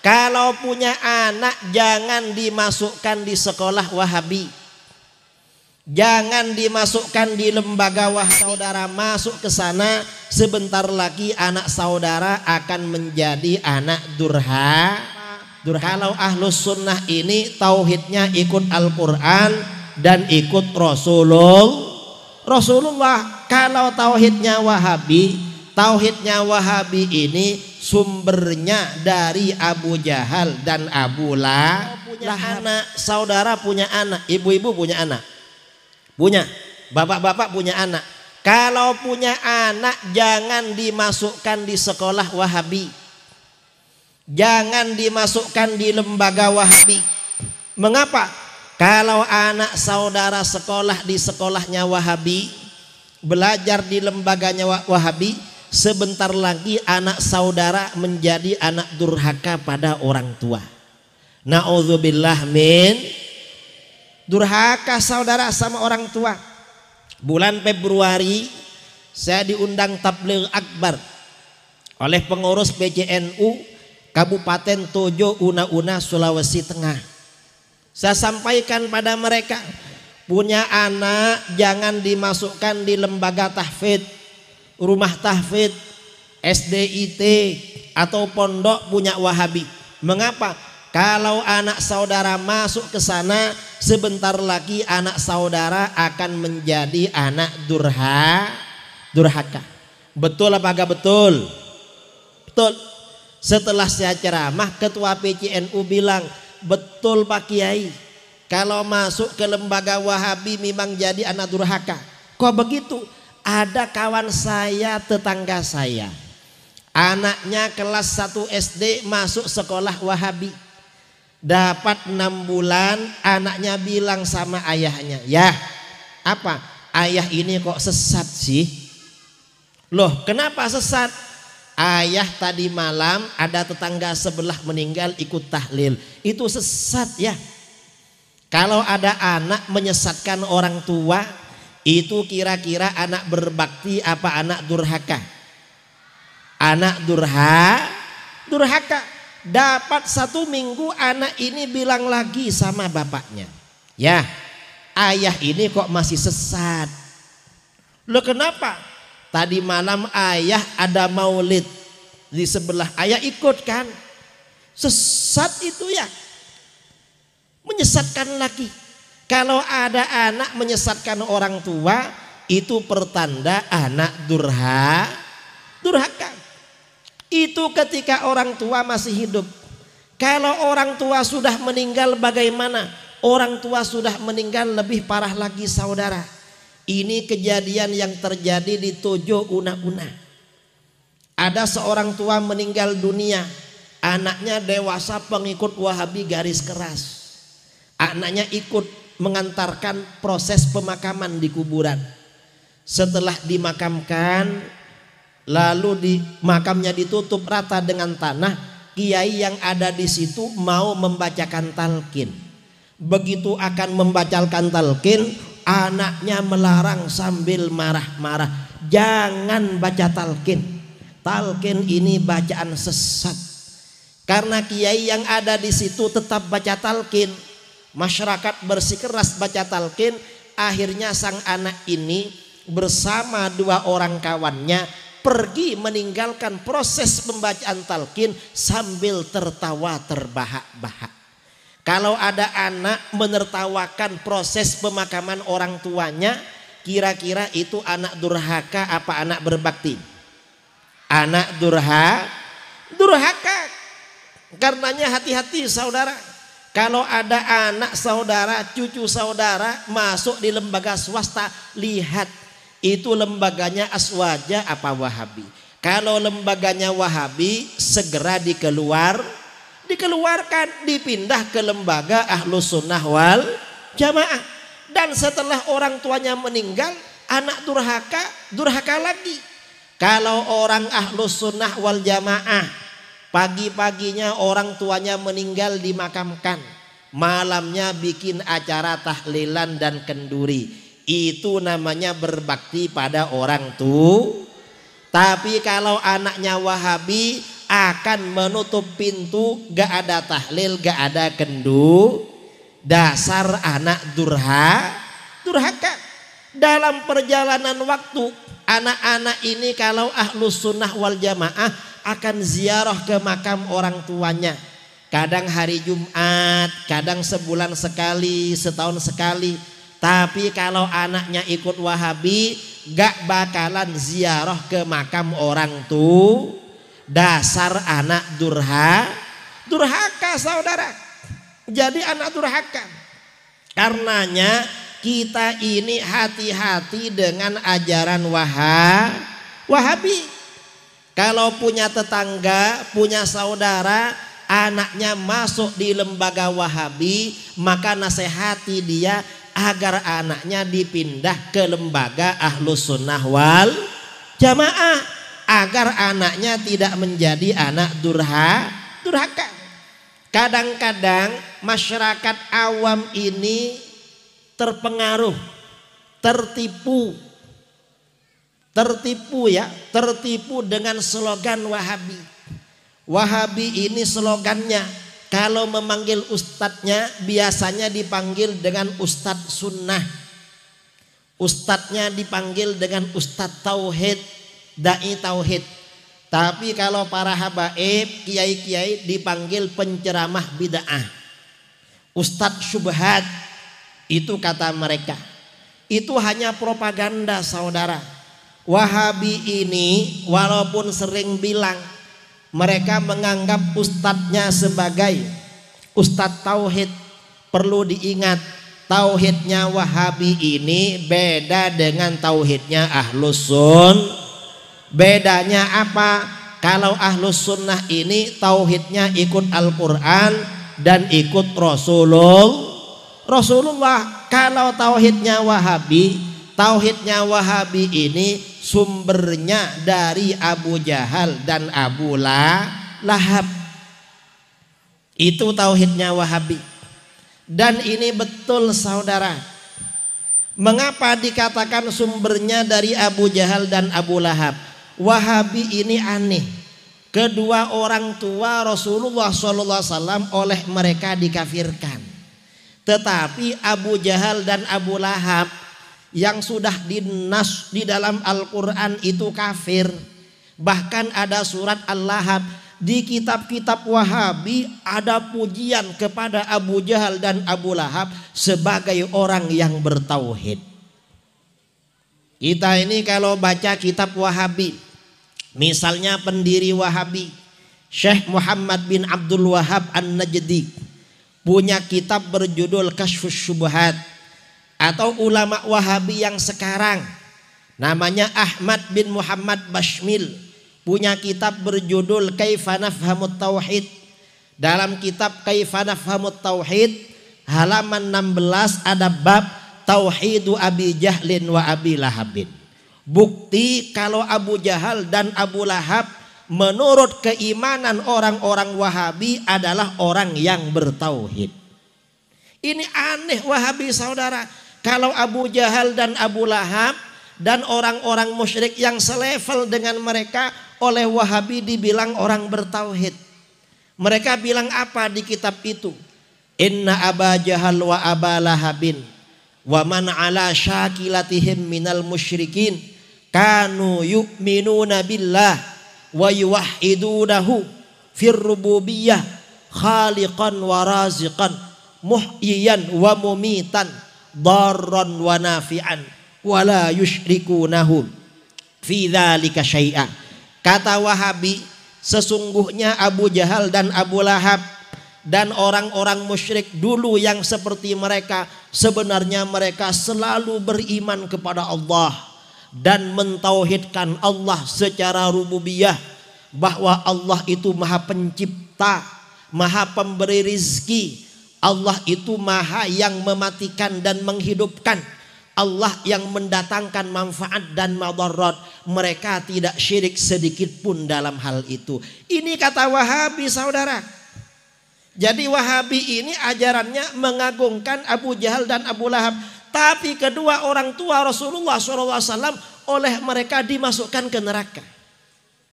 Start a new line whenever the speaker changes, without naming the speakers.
Kalau punya anak jangan dimasukkan di sekolah Wahabi. Jangan dimasukkan di lembaga Wahabi. Saudara masuk ke sana, sebentar lagi anak saudara akan menjadi anak durhaka. Kalau ahlus sunnah ini tauhidnya ikut Al-Quran dan ikut Rasulullah. Kalau tauhidnya Wahabi ini sumbernya dari Abu Jahal dan Abu Lahab. Anak saudara punya anak, ibu-ibu punya anak, punya bapak-bapak punya anak. Kalau punya anak jangan dimasukkan di sekolah Wahabi, jangan dimasukkan di lembaga Wahabi. Mengapa? Kalau anak saudara sekolah di sekolahnya Wahabi, belajar di lembaganya Wahabi, sebentar lagi anak saudara menjadi anak durhaka pada orang tua. Na'udzubillah min durhaka saudara sama orang tua. Bulan Februari saya diundang tabligh akbar oleh pengurus PCNU Kabupaten Tojo Una-Una Sulawesi Tengah. Saya sampaikan pada mereka, punya anak jangan dimasukkan di lembaga tahfidz, rumah tahfidz, SDIT atau pondok punya Wahabi. Mengapa? Kalau anak saudara masuk ke sana, sebentar lagi anak saudara akan menjadi anak durhaka. Betul apa enggak betul? Betul. Setelah saya ceramah, ketua PCNU bilang, betul Pak Kiai, kalau masuk ke lembaga Wahabi memang jadi anak durhaka. Kok begitu? Ada kawan saya, tetangga saya, anaknya kelas 1 SD masuk sekolah Wahabi. Dapat 6 bulan, anaknya bilang sama ayahnya, "Ya, apa? Ayah ini kok sesat sih?" "Loh, kenapa sesat?" "Ayah tadi malam ada tetangga sebelah meninggal ikut tahlil." Itu sesat ya. Kalau ada anak menyesatkan orang tua, itu kira-kira anak berbakti apa anak durhaka? Anak durhaka. Dapat 1 minggu anak ini bilang lagi sama bapaknya, "Ya, ayah ini kok masih sesat." "Loh kenapa?" "Tadi malam ayah ada maulid di sebelah, ayah ikut kan." Sesat itu ya, menyesatkan lagi. Kalau ada anak menyesatkan orang tua, itu pertanda anak durhaka. Itu ketika orang tua masih hidup. Kalau orang tua sudah meninggal bagaimana? Orang tua sudah meninggal lebih parah lagi saudara. Ini kejadian yang terjadi di Tojo Una-Una. Ada seorang tua meninggal dunia, anaknya dewasa pengikut Wahabi garis keras. Anaknya ikut mengantarkan proses pemakaman di kuburan. Setelah dimakamkan, lalu makamnya ditutup rata dengan tanah, kiai yang ada di situ mau membacakan talqin. Begitu akan membacakan talqin, anaknya melarang sambil marah-marah, "Jangan baca talqin. Talqin ini bacaan sesat." Karena kiai yang ada di situ tetap baca talqin, masyarakat bersikeras baca talqin. Akhirnya sang anak ini bersama 2 orang kawannya pergi meninggalkan proses pembacaan talqin sambil tertawa terbahak-bahak. Kalau ada anak menertawakan proses pemakaman orang tuanya, kira-kira itu anak durhaka apa anak berbakti? Anak durhaka. Karenanya hati-hati saudara. Kalau ada anak saudara, cucu saudara masuk di lembaga swasta, lihat itu lembaganya Aswaja apa Wahabi. Kalau lembaganya Wahabi, segera dikeluarkan, dipindah ke lembaga Ahlus Sunnah wal Jamaah. Dan setelah orang tuanya meninggal, anak durhaka lagi. Kalau orang Ahlus Sunnah wal Jamaah, pagi-paginya orang tuanya meninggal dimakamkan, malamnya bikin acara tahlilan dan kenduri. Itu namanya berbakti pada orang tua. Tapi kalau anaknya Wahabi, akan menutup pintu, gak ada tahlil, gak ada kendu. Dasar anak durhaka. Dalam perjalanan waktu, anak-anak ini kalau ahlus sunnah wal jamaah akan ziarah ke makam orang tuanya. Kadang hari Jumat, kadang sebulan sekali, setahun sekali. Tapi kalau anaknya ikut Wahabi, gak bakalan ziarah ke makam orang tua. Dasar anak durhaka saudara. Jadi anak durhaka. Karenanya kita ini hati-hati dengan ajaran Wahabi. Kalau punya tetangga, punya saudara, anaknya masuk di lembaga Wahabi, maka nasihati dia agar anaknya dipindah ke lembaga Ahlus Sunnah wal Jamaah, agar anaknya tidak menjadi anak durhaka. Kadang-kadang masyarakat awam ini terpengaruh, tertipu dengan slogan Wahabi. Wahabi ini slogannya, kalau memanggil ustadznya biasanya dipanggil dengan ustadz sunnah. Ustadznya dipanggil dengan ustadz tauhid, dai tauhid. Tapi kalau para habaib, kiai-kiai dipanggil penceramah bid'ah, ustadz syubhat. Itu kata mereka. Itu hanya propaganda saudara. Wahabi ini walaupun sering bilang mereka menganggap ustadznya sebagai ustadz tauhid, perlu diingat tauhidnya Wahabi ini beda dengan tauhidnya Ahlus Sunnah. Bedanya apa? Kalau Ahlus Sunnah ini tauhidnya ikut Al-Quran dan ikut Rasulullah. Kalau tauhidnya Wahabi ini sumbernya dari Abu Jahal dan Abu Lahab. Itu tauhidnya Wahabi. Dan ini betul saudara. Mengapa dikatakan sumbernya dari Abu Jahal dan Abu Lahab? Wahabi ini aneh. Kedua orang tua Rasulullah SAW oleh mereka dikafirkan. Tetapi Abu Jahal dan Abu Lahab yang sudah dinas di dalam Al-Quran itu kafir. Bahkan ada surat Al-Lahab. Di kitab-kitab Wahabi ada pujian kepada Abu Jahal dan Abu Lahab sebagai orang yang bertauhid. Kita ini kalau baca kitab Wahabi, misalnya pendiri Wahabi Syekh Muhammad bin Abdul Wahab An-Najdi punya kitab berjudul Kashfus Syubhat. Atau ulama Wahabi yang sekarang namanya Ahmad bin Muhammad Bashmil punya kitab berjudul Kaifa Nafhamut Tauhid. Dalam kitab Kaifa Nafhamut Tauhid halaman 16 ada bab Tauhidu Abi Jahlin wa Abi Lahabin. Bukti kalau Abu Jahal dan Abu Lahab menurut keimanan orang-orang Wahabi adalah orang yang bertauhid. Ini aneh Wahabi saudara. Kalau Abu Jahal dan Abu Lahab dan orang-orang musyrik yang selevel dengan mereka oleh Wahabi dibilang orang bertauhid. Mereka bilang apa di kitab itu? Inna Aba Jahal wa Aba Lahabin wa man ala syakilatihim minal musyrikin kanu yu'minuna billah wa yuwahhidunahu fir rububiyyah khaliqan wa raziqan muhyiyan wa mumitan darran wa nafi'an wala yusyrikunahu fi dzalika syai'a. Kata Wahabi, sesungguhnya Abu Jahal dan Abu Lahab dan orang-orang musyrik dulu yang seperti mereka sebenarnya mereka selalu beriman kepada Allah dan mentauhidkan Allah secara rububiyah, bahwa Allah itu Maha Pencipta, Maha Pemberi rizki. Allah itu Maha yang mematikan dan menghidupkan. Allah yang mendatangkan manfaat dan madarat. Mereka tidak syirik sedikit pun dalam hal itu. Ini kata Wahabi saudara. Jadi Wahabi ini ajarannya mengagungkan Abu Jahal dan Abu Lahab. Tapi kedua orang tua Rasulullah SAW oleh mereka dimasukkan ke neraka.